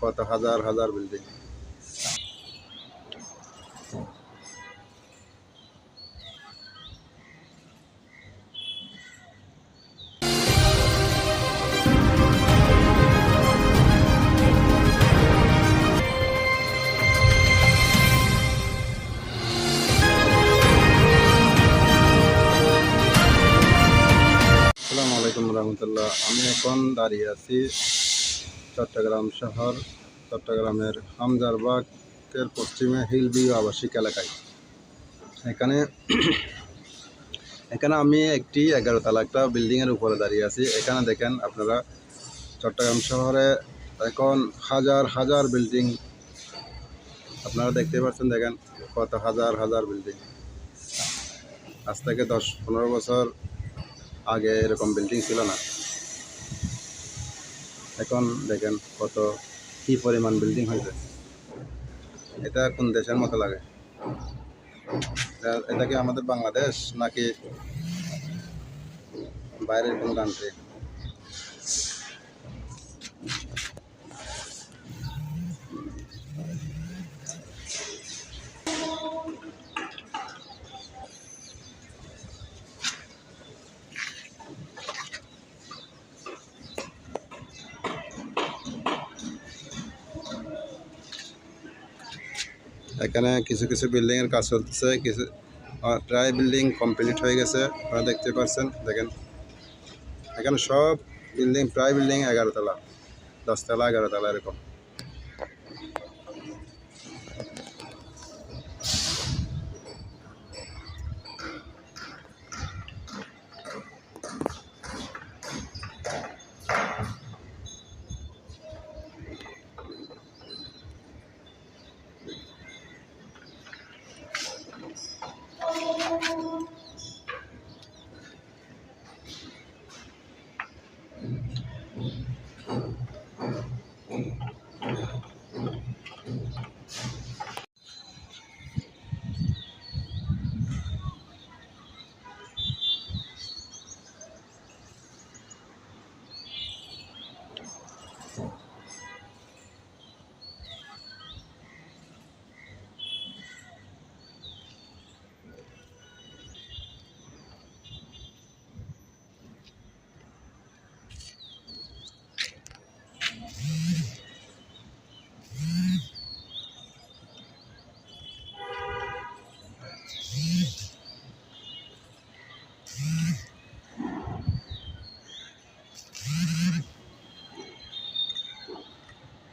কত হাজার হাজার বিল্ডিং। আসসালামু আলাইকুম রহমতুল্লাহ। আমি এখন দাঁড়িয়ে আছি চট্টগ্রাম শহর, চট্টগ্রামের হামজারবাগের পশ্চিমে হিল ভিউ আবাসিক এলাকায়। এখানে এখানে আমি একটি 11 তলা একটা বিল্ডিংয়ের উপরে দাঁড়িয়ে আছি। এখানে দেখেন আপনারা, চট্টগ্রাম শহরে এখন হাজার হাজার বিল্ডিং আপনারা দেখতে পাচ্ছেন। দেখেন কত হাজার হাজার বিল্ডিং। আজ থেকে 10-15 বছর আগে এরকম বিল্ডিং ছিল না। এখন দেখেন কত কি পরিমাণ বিল্ডিং হয়েছে। এটা কোন দেশের মতো লাগে? এটা কি আমাদের বাংলাদেশ নাকি বাইরের কোনো কান্ট্রি? এখানে কিছু কিছু বিল্ডিং এর কাজ চলতেছে, কিছু প্রায় বিল্ডিং কমপ্লিট হয়ে গেছে। আপনারা দেখতে পাচ্ছেন, দেখেন এখানে সব বিল্ডিং, প্রায় বিল্ডিং 11 তলা, 10 তলা, 11 তলা এরকম।